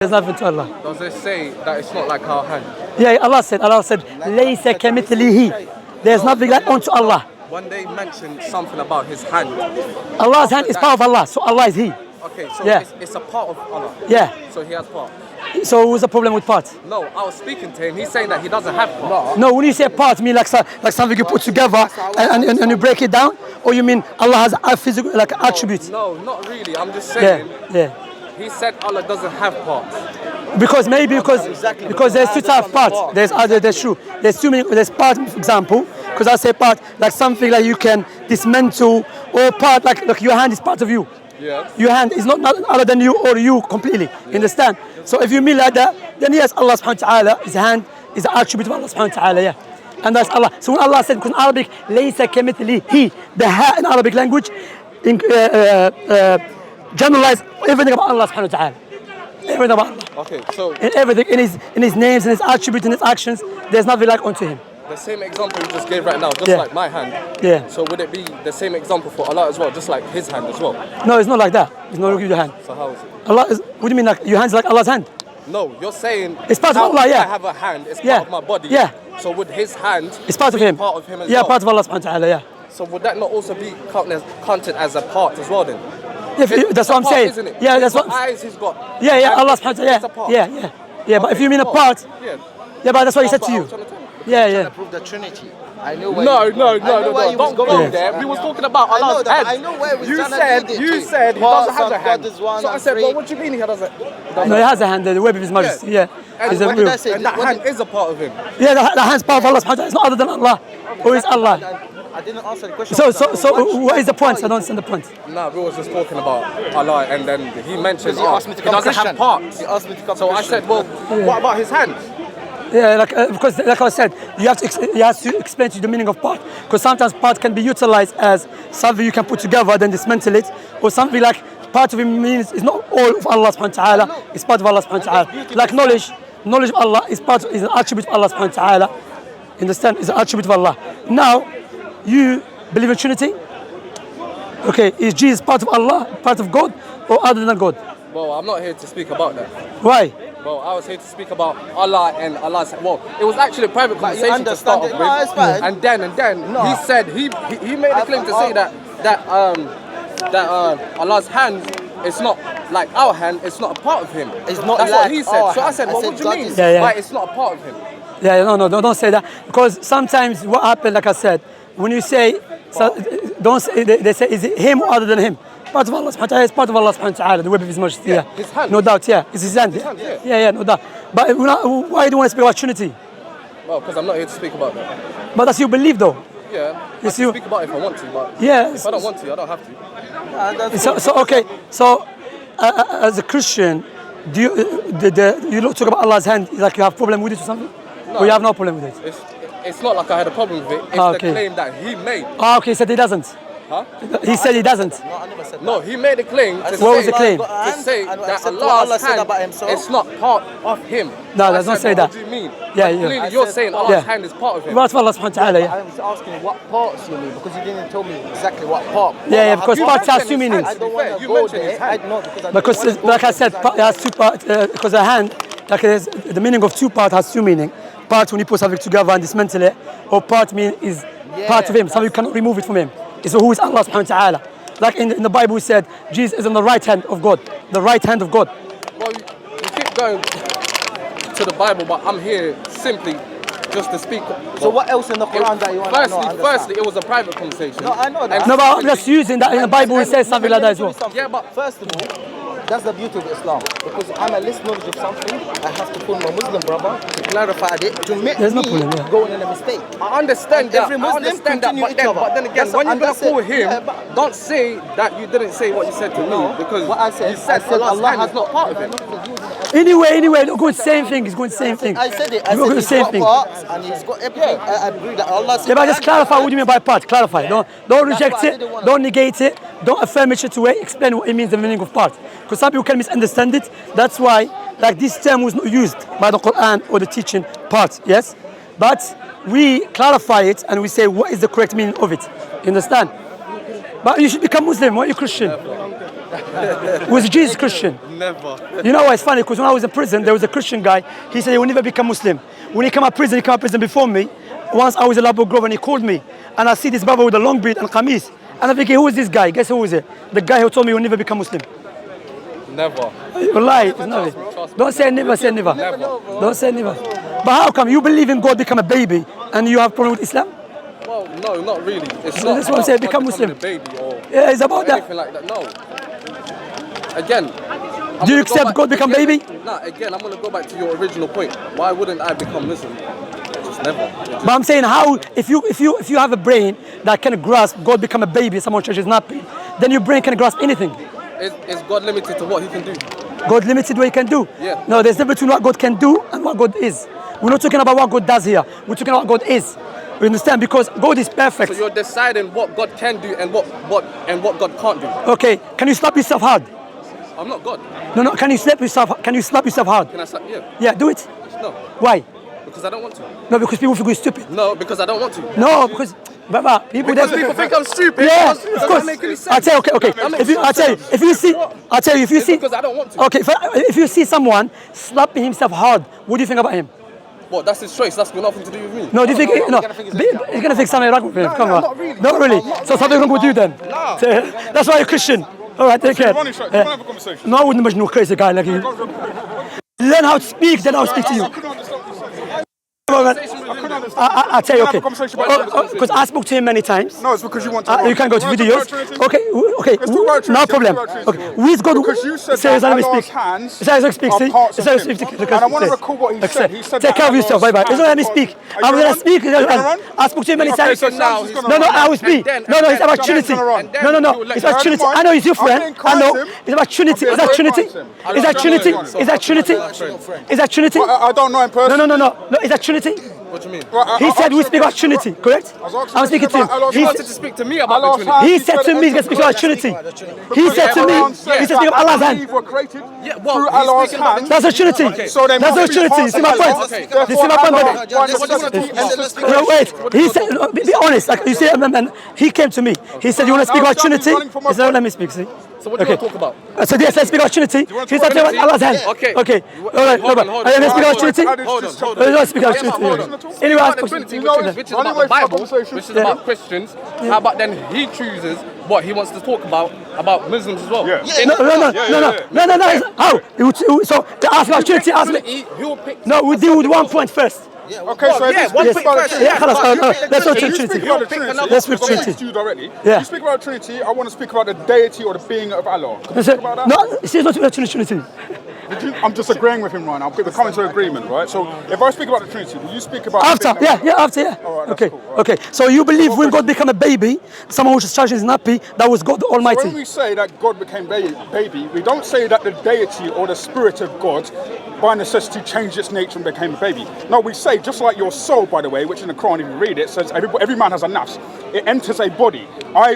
There's nothing to Allah. Does it say that it's not like our hand? Yeah, Allah said, لَيْسَ كَمِثْلِهِ. There's nothing like unto Allah. When they mention something about his hand. Allah's hand is part of Allah, so Allah is He. Okay, so Yeah. it's a part of Allah. Yeah. So he has part. So what's the problem with part? No, I was speaking to him. He's saying that he doesn't have part. No, when you say part, you mean like something you put together and you break it down? Or you mean Allah has a physical, like attribute? No, not really. I'm just saying. Yeah. He said Allah doesn't have parts. Because there's two types of parts. There's true. There's too many. There's part, for example, because I say part like something like you can dismantle, or part like your hand is part of you. Yeah. Your hand is not other than you or you completely. You understand? So if you mean like that, then yes, Allah subhanahu wa ta'ala, his hand is an attribute of Allah subhanahu wa ta'ala, yeah. And that's Allah. So when Allah said, because in Arabic, لَيْسَ كَمِثْلِهِ, the ha in Arabic language generalize everything about Allah subhanahu wa ta'ala. Everything about Allah. Okay, so In everything, in his names, in his attributes, in his actions, there's nothing like unto him. the same example you just gave right now, just Yeah. like my hand. Yeah. So would it be the same example for Allah as well, just like his hand as well? No, it's not like that. It's not like your hand. So how is it? Allah is, what do you mean like your hand's like Allah's hand? No, you're saying It's part of how Allah, yeah. I have a hand, it's Yeah. part of my body. Yeah. So would his hand It's part of be him. part of him as Yeah, well? part of Allah subhanahu wa ta'ala, yeah. So would that not also be counted as a part as well then? That's what I'm Part, saying. isn't it? Yeah, He's that's got what. eyes, he's got. Yeah, hand, Allah subhanahu wa it's a ta'ala, part. yeah. But if you mean a part, Yeah. yeah, but that's what he said That's to what I you. was trying to tell you. Yeah. Prove the Trinity. I know where No, he was going. I know where he was don't go going. there. We was talking about I know Allah's that, hand. I know where we You trying to said, lead it you to. said he Parts doesn't have of a hand. God is one So I and said, three. well, what do you mean he doesn't? No, he has a hand, the web of his majesty, yeah. And It's a what real. did I say? And that What hand did- is a part of him. Yeah, the hand's part of Allah subhanahu wa ta'ala. It's not other than Allah. Who is Allah? I didn't answer the question. So what is the point? I don't understand the point. Nah, we was just talking about Allah, and then he mentioned Because he asked me to he come doesn't Christian. have parts. He asked me to come So I Christian. said, well, what about his hand? Yeah, because like I said, you have to explain to you the meaning of part. Because sometimes part can be utilized as something you can put together, then dismantle it, or something like part of it means it's not all of Allah subhanahu wa ta'ala, it's part of Allah subhanahu wa ta'ala. Like knowledge of Allah is an attribute of Allah subhanahu wa ta'ala. Understand? It's an attribute of Allah. Now, you believe in Trinity? Okay, is Jesus part of Allah, part of God, or other than God? Well, I'm not here to speak about that. Why? Well, I was here to speak about Allah and Allah's. Well, it was actually a private But you conversation to start understand off it. No, with, it's fine. and then No. he said he made a claim to say that Allah's hand is not like our hand. It's not a part of him. It's not That's like what he said. our So I hand. said, I well, said what do you God mean? is- Yeah. Like it's not a part of him. Yeah, no, don't say that, because sometimes what happens, like I said, when you say, don't say, they say, is it him or other than him? Part of Allah subhanahu wa ta'ala is part of Allah subhanahu wa ta'ala, the web of his majesty. Yeah. His hand. No doubt, yeah. It's his hand. Yeah, no doubt. But why do you want to speak about Trinity? Well, because I'm not here to speak about that. But that's your belief though. Yeah, I Yes, can you- speak about it if I want to, but Yeah. if I don't want to, I don't have to. So okay. So as a Christian, do you talk about Allah's hand like you have problem with it or something? Or you have no problem with it? It's not like I had a problem with it. It's Okay. the claim that he made. Oh, okay. He said he doesn't. Huh? He said he doesn't. No, I never said No, he made a claim to What was the claim? to say And that accept what Allah Allah's said hand about himself. is not part of him. No, I let's not said, say well, that. What do you mean? Yeah, But yeah. Clearly, I you're said saying part. Allah's Yeah. hand is part of him. Part of Allah subhanahu wa ta'ala. Yeah. I was asking what parts you mean because you didn't tell me exactly what part. Yeah, because You parts mentioned has two his meanings. hand. I don't To be want fair, to you go mentioned his there. I hand. know because I Because, don't wanna like go I said, there. it has two parts. Because a hand, like the meaning of two parts has two meaning. Part when you put something together and dismantle it, or part mean is part of him, something you cannot remove it from him. It's who is Allah subhanahu wa ta'ala. Like in the Bible, it said Jesus is on the right hand of God. The right hand of God. Well, you keep going to the Bible, but I'm here simply just to speak. So what else in the Quran that you want to know? Firstly, it was a private conversation. No, I know that. No, but I'm just using that in the Bible. It says something like that as well. Yeah, but First of all, that's the beauty of Islam. Because I'm a less knowledge of something, I have to call my Muslim brother to clarify it, to make There's no me problem, yeah. going in a mistake. I understand that. Every I Muslim understand that. continue But each then, other. but then again, That's- when you're and gonna that's it. call him, Yeah, but- don't say that you didn't say what you said to me, because What I said, you said I said Allah's Allah hand has is not part of him. Anyway, look, going same thing. It's going same thing. I said it. I You're said going the he's same got thing. parts and he's got everything. I agree that Allah said. Yeah, but just clarify what you mean by part. Clarify. Don't reject what I it. didn't wanna- Don't negate it. Don't affirm it straight away. Explain what it means, the meaning of part. Because some people can misunderstand it. That's why, like, this term was not used by the Quran or the teaching part. Yes, but we clarify it and we say what is the correct meaning of it. You understand? But you should become Muslim. Why are you Christian? Was Jesus Christian? Never. You know why it's funny? Because when I was in prison, there was a Christian guy. He said he will never become Muslim. When he came out of prison, before me. Once I was in Labo Grove and he called me. And I see this brother with a long beard and qamis. And I'm thinking, who is this guy? Guess who is it? The guy who told me he will never become Muslim. Never. Wallahi, it's never. Don't say never, say never. Don't say never. But how come you believe in God become a baby and you have problem with Islam? Well, no, not really. It's So not that's what I'm saying, become becoming Muslim. a baby or Yeah, it's about that. anything like that. No. Again. Do you accept God become baby? Nah, again, I'm going to go back to your original point. Why wouldn't I become Muslim? Just never. But I'm saying how, if you have a brain that can grasp God become a baby, someone changes nappy, then your brain can grasp anything. Is God limited to what he can do? God limited what he can do. Yeah. No, there's difference between what God can do and what God is. We're not talking about what God does here. We're talking about what God is. You understand? Because God is perfect. So you're deciding what God can do and what God can't do. Okay, can you slap yourself hard? I'm not God. No, can you slap yourself? Can you slap yourself hard? Can I slap you? Yeah, do it. No. Why? Because I don't want to. No, because people think you're stupid. No, because I don't want to. No, because brother, people Because people think I'm stupid. Yeah, Because of does course. that make any sense? I'll tell you, okay. If you see, Because I don't want to. Okay, if you see someone slapping himself hard, what do you think about him? Well, that's his choice. That's got nothing to do with me. No, do you think, no, he's gonna think something wrong with him. Come on. Not really. So something wrong with you then? That's why you're Christian. All right, take care. Have a conversation. No, I wouldn't imagine a crazy guy like you. Learn how to speak, then I'll speak to you. I'll tell you, okay. Because I spoke to him many times. No, it's because you want to. You can go to videos. Okay, no problem. Okay, with God, Because you said says that let me Allah's speak. hands Says let me speak. are See, parts of says him. speak. And I want to recall what he said. He said Take that care of yourself. Bye bye. Allah's It's not let me hands speak. are- I'm Are you gonna on? speak. Are you on? I spoke to him many Okay, times. so now he's gonna No, run. I will speak. And No, it's about then Trinity. he's gonna run. No, it's about I Trinity. don't I know he's your mind. friend. I'm being I know. kind to him. It's about Trinity. I'm Is that being Trinity? kind to him. Is that Trinity? Is that Trinity? Is that Trinity? I don't know him personally. No. Is that Trinity? What do you mean? He said we speak about Trinity, correct? I'm speaking to him. You wanted to speak to me about the Allah's Trinity. hands. He said to me he's going to speak about Trinity. He said to me, he said speak of Allah's hand. Were created Yeah, well, through he's Allah's speaking about hands. That's a Trinity. So they That's must a be Trinity. You parts see my of point? Allah. You see my point, Therefore, brother? Allah, by necessity, enters No, wait. He said, be honest. Like you see, man, he came to me. He said, "You want to speak about Trinity?" He said, "Let me speak." See. So what do you want to talk about? I said, "Yes, let's speak about Trinity." He said, "About Allah's hand." Okay. Okay. All right. Hold on. Let's speak about Trinity. Hold on. Let's speak about Trinity. Hold on. Anyway, About ask the questions. Trinity, which is about the Bible, which is about Christians. How about then he chooses what he wants to talk about Muslims as well? Yeah. No. How? So to ask about Trinity, ask me. He'll pick. No, we deal with 1 point first. Okay, so yeah, if one you thing speak about first. the Yeah, Trinity, let's go to if you speak Trinity. about the Trinity, Let's speak I'm gonna Trinity. speak to you directly. Yeah. If you speak about Trinity, I want to speak about the deity or the being of Allah. Can we Listen, speak about that? no, it's not about Trinity. I'm just agreeing with him right now. We're coming to an agreement, right? So if I speak about the Trinity, will you speak about After, the being of after. All right, that's Okay, cool, right. okay. So you believe when God became a baby, someone who was charging his nappy, that was God When Almighty. we say that God became baby, we don't say that the deity or the spirit of God by necessity changed its nature and became a baby. No, we say, just like your soul, by the way, which in the Quran, if you read it, says every man has a nafs. It enters a body.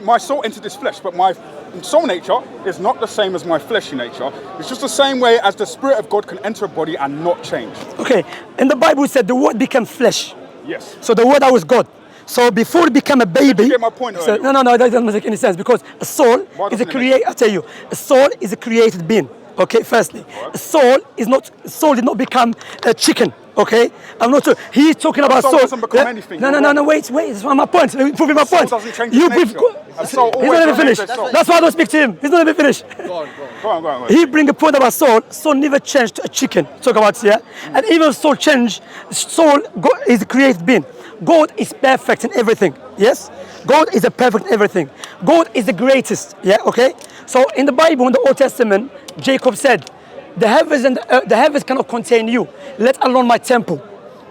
My soul entered this flesh, but my soul nature is not the same as my fleshy nature. It's just the same way as the spirit of God can enter a body and not change. Okay, in the Bible it said the word became flesh. Yes. So the word that was God. So before it became a baby. You get my point So, earlier. no, that doesn't make any sense because a soul Why is a doesn't it make create. I tell you, a soul is a created being. Okay, firstly, a soul did not become a chicken. Okay, I'm not sure. He's talking about soul soul. doesn't become anything. No, wait. That's my point. Proving my point. doesn't change You its prove. nature. A soul He's always not even remains finished. a soul. That's why I don't speak to him. He's not even finished. Go on. He bring a point about soul. Soul never changed to a chicken. Talk about and even soul change. Soul God is a created being. God is perfect in everything. Yes, God is a perfect in everything. God is the greatest. Yeah. Okay. So in the Bible, in the Old Testament, Jacob said, "The heavens and the heavens cannot contain you, let alone my temple."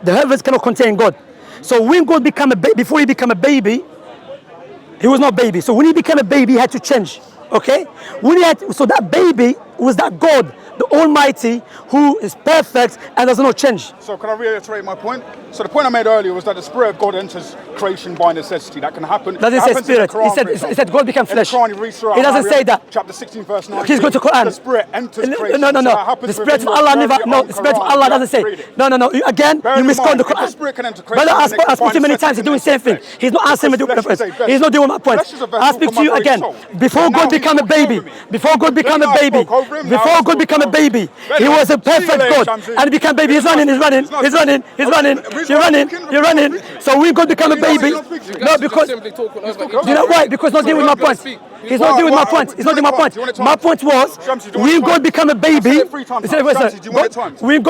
The heavens cannot contain God. So when God became a baby, before he became a baby, he was not baby. So when he became a baby, he had to change. Okay? So that baby was that God, the Almighty, who is perfect and does not change. So can I reiterate my point? So the point I made earlier was that the Spirit of God enters creation by necessity. That can happen. Doesn't say spirit. He said God became flesh. He doesn't say that. Chapter 16, verse 9. He's going to Quran. The Spirit enters creation. No. So The Spirit of Allah never. No, the Spirit of Allah doesn't say. No. Again, you misquote the Quran. The Spirit can enter creation. Brother, I spoke to him many times. He's doing the same thing. He's not answering me the question. He's not doing my point. I speak to you again. Before God became a baby, before God became a baby, He was a perfect God, and he became baby. He's running. You're running. So when God became a baby, no, because you know why? Because not dealing with my point. He's not dealing with my point. He's not dealing with my point. My point was when God became a baby. When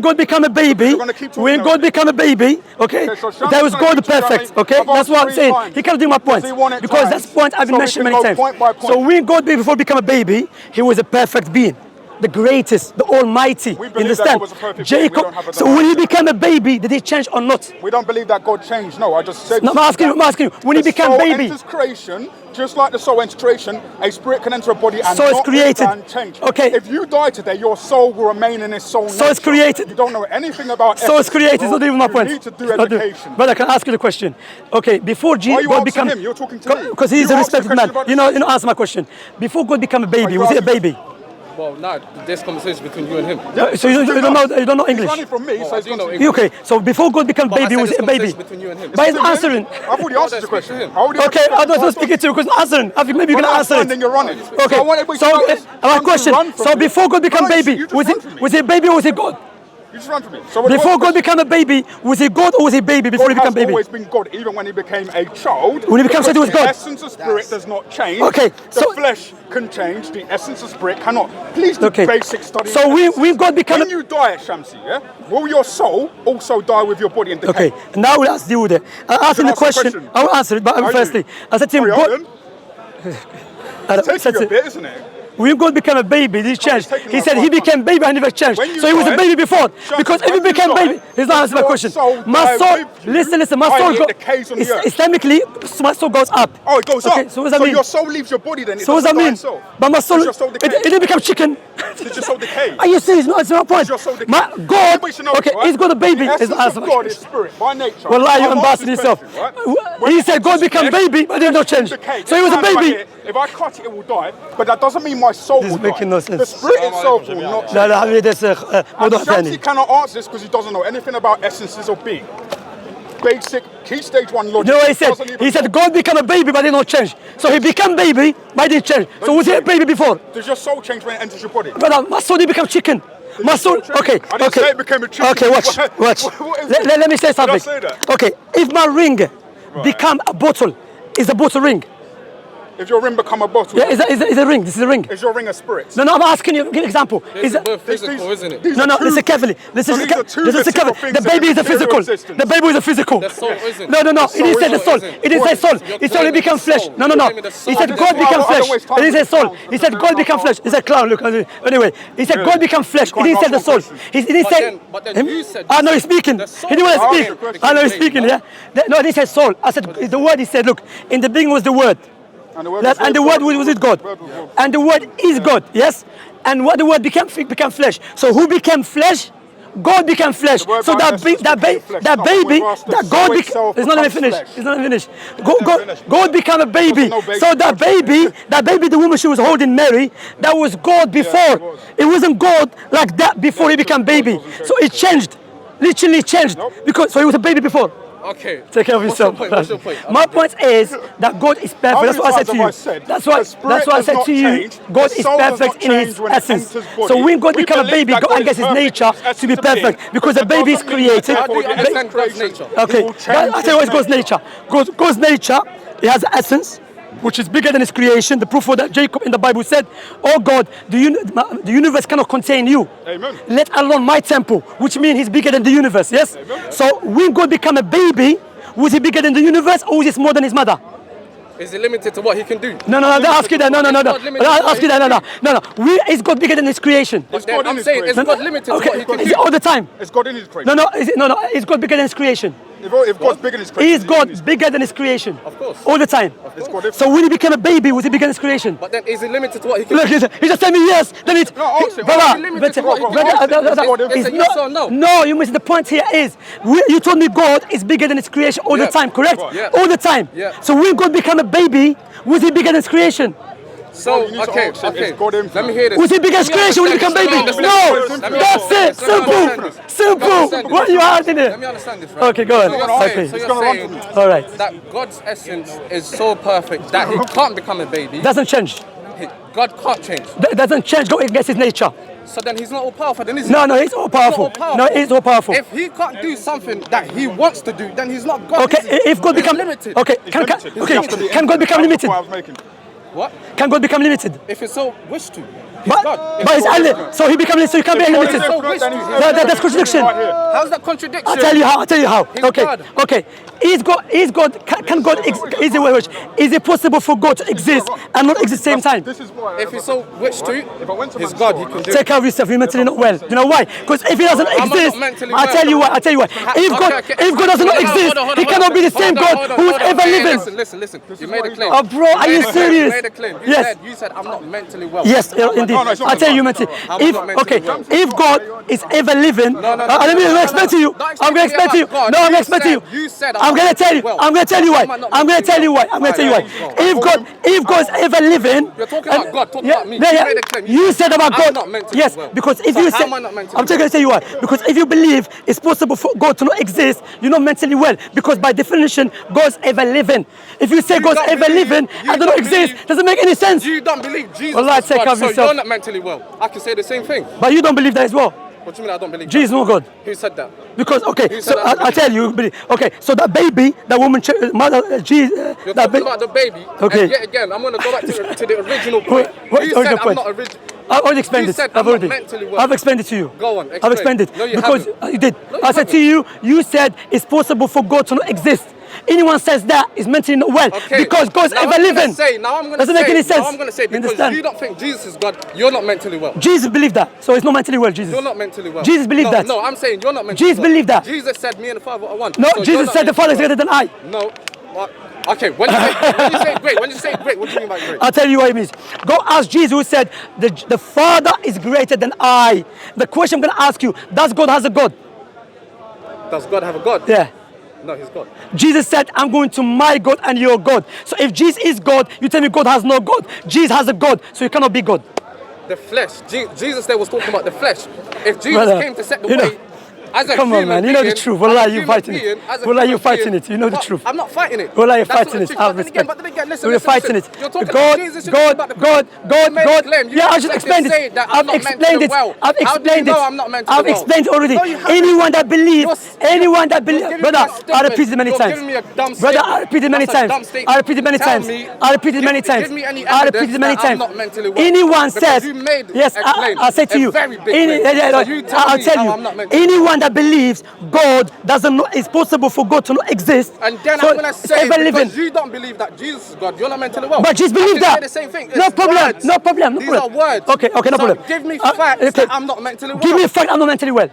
God became a baby, okay, that was God perfect. Okay, that's what I'm saying. He can't do my point because that's the point I've been mentioning many times. So when God before became a baby, he was a perfect being. The greatest, the Almighty, you understand? Jacob. So when he became a baby, did he change or not? We don't believe that God changed. No, I just said. No, I'm asking you. When he became baby, enters creation, just like the soul enters creation, a spirit can enter a body and so it's created. Change. Okay. If you die today, your soul will remain in its soul. So it's created. You don't know anything about. So it's created. It's not even my point. You need to do education. Brother, can I ask you the question? Okay, before God became, him? You're talking to me. Because he's a respected man. You know, answer my question. Before God became a baby, was he a baby? Well, no, there's conversation between you and him. Yeah, so you don't know English. He's running from me, so he's know English. Okay, so before God became baby, was he a baby? Between you and him. But he's answering. I've already answered the question. Okay, I don't speak it to you because answering. I think maybe you're gonna answer it. You're running. Okay, so my question. So before God became baby, was he a baby or was he God? You just run from me. Before God became a baby, was he God or was he baby before he became baby? God has always been God, even when he became a child. When he became child, he was God. The essence of spirit does not change. Okay, the flesh can change. The essence of spirit cannot. Please do basic study. So when God became... When you die, Shamsi, yeah, will your soul also die with your body and decay? Okay, now let's deal with it. I asked him the question. I will answer it, but firstly, I said to him, God... It's taking you a bit, isn't it? When God became a baby, he changed. He said he became baby and never changed. So he was a baby before. Because if he became baby, he's not answering my question. My soul, listen, my soul goes, Islamically, my soul goes up. Oh, it goes up. So what does that mean? Your soul leaves your body then. So what does that mean? But my soul, it didn't become chicken. Did your soul decay? Are you serious? No, it's not my point. My God, okay, he's got a baby. The essence of God is spirit, by nature. Well, you're embarrassing yourself. He said God became baby, but it did not change. So he was a baby. If I cut it, it will die. But that doesn't mean my soul will die. No sense. The spirit itself will not change. لا حبيبي ده موضوع ثاني. Shamsi cannot answer this because he doesn't know anything about essences or being. Basic key stage one logic. You know what he said God became a baby but did not change. So he became baby but didn't change. So was he a baby before? Does your soul change when it enters your body? Brother, my soul did become chicken. My soul, okay. I didn't say it became a chicken. Okay, watch. Let me say something. Okay, if my ring become a bottle, is the bottle ring? If your ring become a bottle, yeah, is a ring. This is a ring. Is your ring a spirit? No, I'm asking you. Give an example. Is it physical, isn't it? No, listen carefully. Listen carefully. The baby is a physical. The baby is a physical. The soul isn't. No. It didn't say the soul. It didn't say soul. It said it became flesh. No. He said God became flesh. It didn't say soul. He said God became flesh. He said clown. Look. Anyway, he said God became flesh. He didn't say the soul. He didn't say. But then you said. I know he's speaking. He didn't want to speak. I know he's speaking. Yeah. No, he said soul. I said the word. He said, look. In the beginning was the word. And the word was it God? And the word is God, yes? And what the word became flesh. So who became flesh? God became flesh. So that baby, that God became, it's not even finished. God became a baby. So that baby, the woman she was holding, Mary, that was God before. It wasn't God like that before he became baby. So it changed, literally changed. Because so he was a baby before. Okay. Take care of yourself. What's your point? My point is that God is perfect. That's what I said to you. That's what I said to you. God is perfect in his essence. So when God becomes a baby, God gets his nature to be perfect because the baby is created. How do you understand God's nature? Okay. I tell you what is God's nature. God's nature, it has an essence which is bigger than his creation. The proof for that Jacob in the Bible said, "Oh God, the universe cannot contain you. Amen. Let alone my temple," which means he's bigger than the universe. Yes. Amen. So when God became a baby, was he bigger than the universe or was he smaller than his mother? Is it limited to what he can do? No. Ask you that. No. Ask you that. No. Is God bigger than his creation? I'm saying, is God limited to what he can do? Is it all the time? Is God in his creation? No. Is God bigger than his creation? If God's bigger than his creation, Is God bigger than his creation? Of course. All the time. Is God infinite? So when he became a baby, was he bigger than his creation? But then is he limited to what he can Look, he just told me yes. Then it's No, answer it. brother, Are you limited to what he can do? it's It's a yes or no. No, you missed the point here is you told me God is bigger than his creation all the Yeah. time, correct? Yeah. All the time. Yeah. So when God became a baby, was he bigger than his creation? So, you need to okay, ask him, okay. is God infinite? Let me hear this. Was he bigger than his Let me creation when he became understand baby? this. No, Let me that's it. understand this. Let me understand Simple. this. Simple. understand this. What are you hiding Let me it? understand this, right? Okay, go on. So you're saying, Okay. so you're saying All right. that God's essence is so perfect that he can't become a baby. Doesn't change. God can't change. That doesn't change. Go against his nature. So then he's not all powerful, then is he? No, he's all powerful. He's not all No, he's all powerful. If he can't do something that he wants to do, then he's not God. Okay, is he? if God He's become limited. okay, can God become limited? That's the point I was making. What? Can God become limited? If it's so wish to. He's But God. but it's unlimited. So he becomes so he can't be God is unlimited. infinite, then he's That's contradiction. right here. How's that contradiction? I'll tell you how. He's Okay, God. okay. Can God is it possible for God to exist and not exist at the same time? This is why. If he's so wish to, If I went to he's my God, store- he can do Take care of yourself. You're mentally not well. You know why? Because if he doesn't I'm not exist, mentally I'll well. tell you why. If God doesn't exist, he cannot be the same God who's ever living. Listen. You made a claim. Oh, bro, are you serious? You made a claim. Yes. You said I'm not mentally well. Yes, indeed. No, it's not I'll tell you, mentally mentally. well. If I'm not mentally okay, well. if God is ever living, let me explain to you. Don't I'm going to explain to you. explain to me about God. No, I'm going to You explain to you. said- you said I'm I'm going to not tell you. well. I'm going to tell you why. How am I not I'm going to tell you why. I'm going to tell you why. If God's ever living, You're talking about God, talking yeah, about me. yeah, You yeah. made a claim. You said about I'm God. not mentally Yes, well. because if So you how say, am I not mentally I'm just going to tell you why. Because if you believe it's possible for God to not exist, you're not mentally well. Because by definition, God's ever living. If you say God's don't ever believe- living you and don't don't exist, believe- doesn't make any sense. You don't believe Jesus Wallah, is take care God, of so yourself. you're not mentally well. I can say the same thing. But you don't believe that as well. What do you mean I don't believe Jesus is not God. that? Who said that? Because okay, Who so said that? I tell you, okay, so that baby, that woman, mother, Jesus, You're that talking about the baby. Okay. And yet again, I'm going to go back to the original point. What's You the said original I'm point? not original. I've already explained You it. said I've I'm not already. mentally well. I've explained it to you. Go on, I've explain. explained it No, you because haven't. you did. No, you I said to haven't. you said it's possible for God to not exist. Anyone says that is mentally not well Okay. because God's Now ever I'm gonna living. say, now I'm going to Doesn't say, make any sense. Now I'm going to say, You because understand? you don't think Jesus is God, you're not mentally well. Jesus believed that, so it's not mentally well. Jesus. You're not mentally well. Jesus believed that. No, I'm saying you're not mentally Jesus well. believed that. Jesus said me and the Father are one. No, So you're Jesus not said the Father is mentally greater than I. well. No. What? Okay, when you say great, what do you mean by great? I'll tell you what it means. Go ask Jesus who said the Father is greater than I. The question I'm going to ask you, does God has a God? Does God have a God? Yeah. No, he's God. Jesus said, I'm going to my God and your God. So if Jesus is God, you tell me God has no God. Jesus has a God, so he cannot be God. The flesh. Jesus there was talking about the flesh. If Jesus Brother, came to set the you know- way, as a Come on, human man, you know the being, truth. as Wallah, a you human fighting it. being, as a Wallah, human you fighting being- it. You know the What? truth. I'm not fighting it. Wallah, you're That's not fighting the it. truth. I have But then respect. again, listen, You're listen, fighting listen. it. You're talking God, about Jesus. You're God, talking about the God, cross. God, You made a God. claim. You Yeah, I just just said to explained say it. that I'm I've not explained mentally it. well. I've How do you explained know it. I'm not mentally I've well? explained it already. No, you haven't. Anyone that believes, anyone that You're believes, giving brother, me a I statement. repeated it many You're times. giving me a dumb Brother, I statement. repeated it many That's a times. dumb statement. I repeated it many Tell times. me- I repeated it many give times. me any I repeated it evidence many that I'm times. not mentally well. Anyone Because says, you made yes, a claim, I say to a you, very big claim. So you tell I'll me tell how you, I'm not mentally anyone that believes God doesn't know, it's possible for God to not exist. And then so I'm going to it's say, ever living. because you don't believe that Jesus is God, you're not mentally well. But Jesus I believed can that. say the same thing. No It's problem. words. No problem. No These problem. are words. Okay, no So problem. give me facts that I'm not mentally well. Give me a fact I'm not mentally well.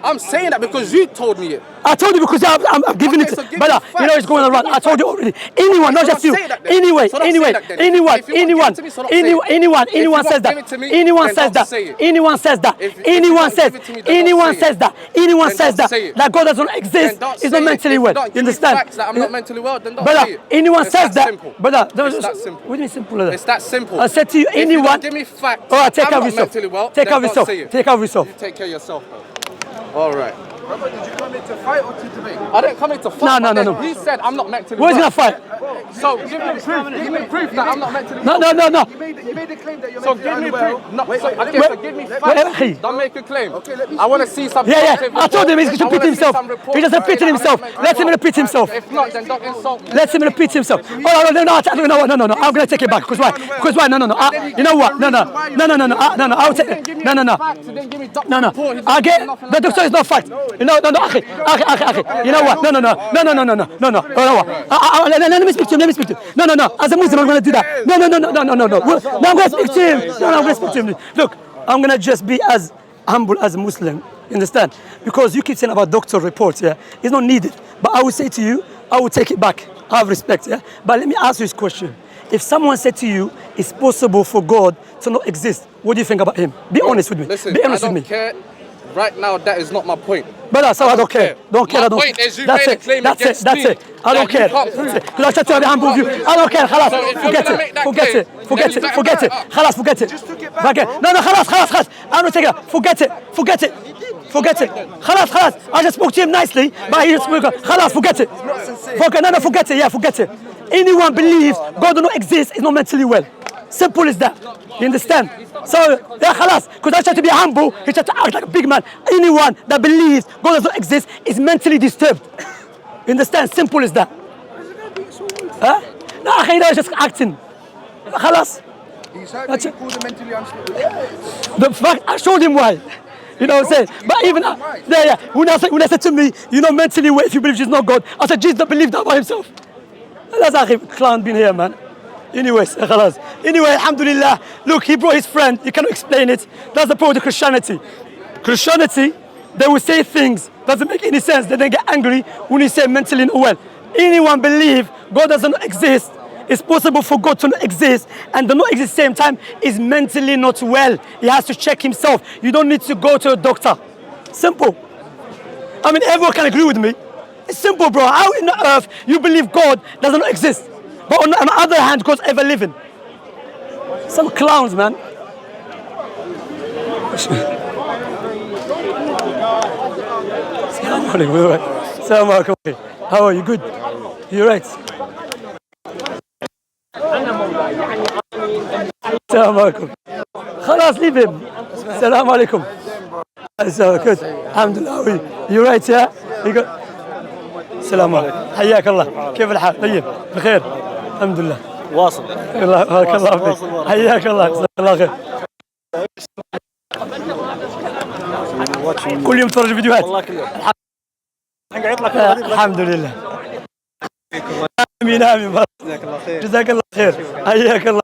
I'm saying that because you told me it. I told you because I'm giving Okay, it. so give me Brother, facts. you know it's going So around. give me I told you facts. already. Anyone, not So just don't you. say that then. Anyway, So don't say anyway, that then. anyone, If you won't anyone, give it to me, so don't say it. anyone If you says won't that. give it to me, Anyone then says don't that. say it. Anyone says that. If you Anyone don't says. give it to me, then don't Anyone say says it. that. Anyone Then says don't say that. it. That God doesn't Then exist. don't Is say not it. mentally If well. you don't You give me understand? facts that I'm not mentally well, then don't Brother, say it. anyone It's says that that. simple. Brother, It's that simple. what do you mean simple? It's that simple. I said to you, If you anyone. don't give me facts, All right, take I'm care of not yourself. mentally well, Take then care of don't yourself. say it. Take care of yourself. You take care of yourself, bro. All right. Brother, did you come here to fight or to debate? I didn't come here to fight. No, but no. then He said I'm not mentally Where's well. gonna fight? So give me proof. Give me proof that I'm not mentally No, well. no. You made the claim that you're So mentally give me unwell. proof. No, Wait, so, let me- okay, so give me wait, facts. Don't make a claim. Okay, let me I want to speak. see some. Yeah. positive I told him he's reports. going to I repeat wanna see himself. some reports He just repeated saying himself. that I'm Let him mentally repeat himself. well. If not, then don't insult me. Let him repeat himself. Oh, no. I'm gonna take it back. Because why? Because why? No. You know what? No. I'll take. No. I get the doctor is not fact. No. Akhi. You know what? No. Let me speak to him. No. As a Muslim, I'm gonna do that. No. I'm gonna speak to him. No, I'm gonna speak to him. Look, I'm gonna just be as humble as a Muslim. You understand? Because you keep saying about doctor reports, yeah, it's not needed. But I will say to you, I will take it back. I have respect, yeah. But let me ask you this question: if someone said to you, it's possible for God to not exist, what do you think about him? Be honest with me. Listen, Be honest I with me. don't care. Right now, that is not my point. But so I don't care. Don't care. My I don't. point is you That's made a it. claim That's against it. That's me it. I don't that you care. can't prove. Because I tried to have a humble view. I don't care. خلاص. So if you're Forget gonna it. make that Forget claim, it. Forget then it. you Forget back it. that up. خلاص. Forget it. Forget it. No, خلاص. I'm not taking it. Forget it. Forget it. Forget it. خلاص. I just spoke to him nicely, but he just spoke. خلاص. Forget it. Forget it. Yeah, forget it. Anyone believes God does not exist is not mentally well. Simple as that. You understand? So, yeah, خلاص. Because I try to be humble, he tried to act like a big man. Anyone that believes God does not exist is mentally disturbed. You understand? Simple as that. Huh? No, أخي, that's just acting. خلاص. That's it. The fact, I showed him why. You know what I'm saying? But even, when I said to me, you know, mentally, if you believe Jesus is not God, I said, Jesus don't believe that by himself. That's أخي, clown being here, man. Anyways, خلاص. Anyway, alhamdulillah, look, he brought his friend, he cannot explain it. That's the problem with Christianity. Christianity, they will say things, doesn't make any sense, they then get angry when you say mentally not well. Anyone believe God doesn't exist, it's possible for God to not exist, and to not exist at the same time is mentally not well. He has to check himself. You don't need to go to a doctor. Simple. I mean, everyone can agree with me. It's simple, bro. How on earth you believe God doesn't exist? But on the other hand, God's ever living. Some clowns, man. Assalamu alaikum. How are you? Good? You're right. Assalamu alaikum. خلاص, leave him. Assalamu alaikum. So good. Alhamdulillah. You're right, yeah? You got... السلام عليكم. حياك الله. كيف الحال؟ طيب؟ بخير؟ الحمد لله. واصل. الله بارك الله فيك. حياك الله. جزاك الله خير. كل يوم تفرج فيديوهات. والله كل يوم. الحمد لله. آمين. جزاك الله خير. جزاك الله خير. حياك الله.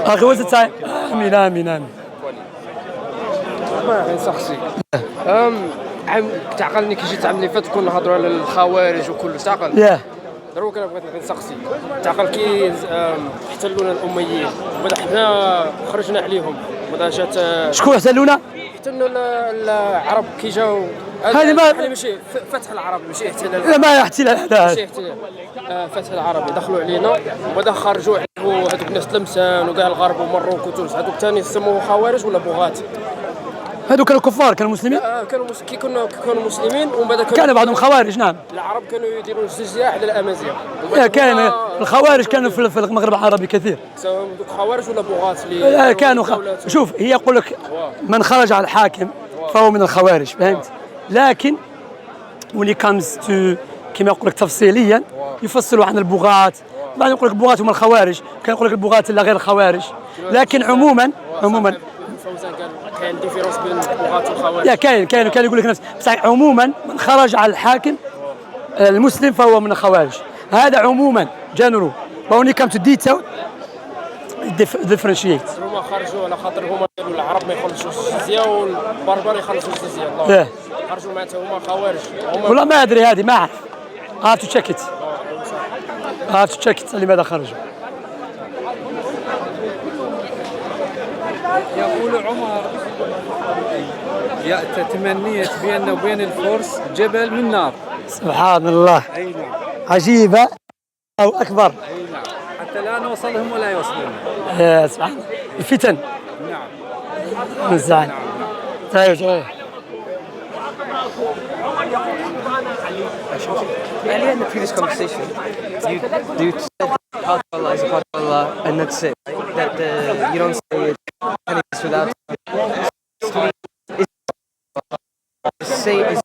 أخي what's the time؟ آمين. شخصي تعقلني كي جيت العام اللي فات كنا نهضروا على الخوارج وكله تعقل دروك انا بغيت نسقسي تعقل كي احتلونا الاميين وبعد حنا خرجنا عليهم وبعد جات شكون احتلونا؟ احتلوا العرب كي جاو هذه ما ماشي فتح العرب ماشي احتلال لا ما احتلال هذا ماشي احتلال فتح العرب دخلوا علينا وبعد خرجوا هذوك الناس تلمسان وكاع الغرب ومروك وتونس هذوك ثاني سموه خوارج ولا بغاة هذو كانوا كفار كانوا مسلمين؟ كانوا مسلمين ومن بعد كان بعضهم خوارج نعم. العرب كانوا يديروا الجزية على الأمازيغ. كان الخوارج كانوا في المغرب العربي كثير. سواء خوارج ولا بغاة اللي كانوا شوف هي يقول لك من خرج على الحاكم فهو من الخوارج فهمت؟ لكن when it comes to كما يقول لك تفصيليا يفصلوا عن البغاة بعدين يقول لك البغاة هم الخوارج كان يقول لك البغاة لا غير الخوارج لكن عموما فوزان كان ديفيرونس بين البغاة والخوارج. كان يقول لك نفس بصح عموما من خرج على الحاكم المسلم فهو من الخوارج هذا عموما جنرال but when it comes to detail differentiate. هما خرجوا على خاطر هما قالوا العرب ما يخلصوش الجزية والبربر يخلصوا الجزية الله خرجوا معناتها هما خوارج والله ما ادري هذه ما اعرف I have to check it لماذا خرجوا. يقول عمر يأتي تمنية بيننا وبين الفرس جبل من نار. سبحان الله. أي نعم. عجيبة أو أكبر. أي نعم. حتى لا نوصلهم ولا يوصلون. يا سبحان الله. الفتن. نعم. نعم. طيب. Earlier in the previous conversation, you said that part of Allah is a part of Allah, and that's it. That you don't say pennies without. Say is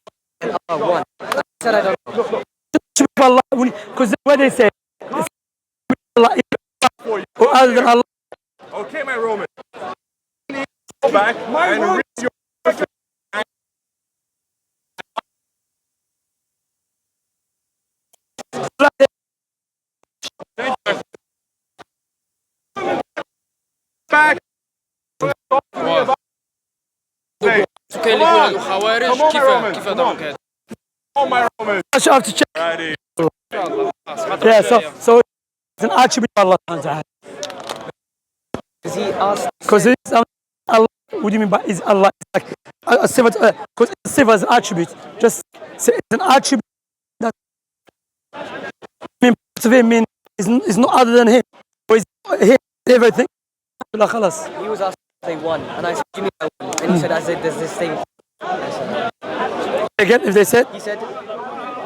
Allah one. I said I don't know. Because what they say, Allah or other than Allah. Okay, my Roman. Go back and read your. Back. قالوا خوارج كيف دونك هذا I have to check. Yeah, so it's an attribute of Allah subhanahu wa ta'ala. Because he asked. Because Allah, what do you mean by is Allah? It's like a sifa, because sifa is an attribute. Just say it's an attribute that part of him is not other than him. Or is him everything. خلاص. He was asked if they won, and I said, "Give me that one." And he said, "I said there's this thing." Again, if they said. He said,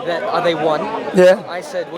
"That are they won?" Yeah. I said, "What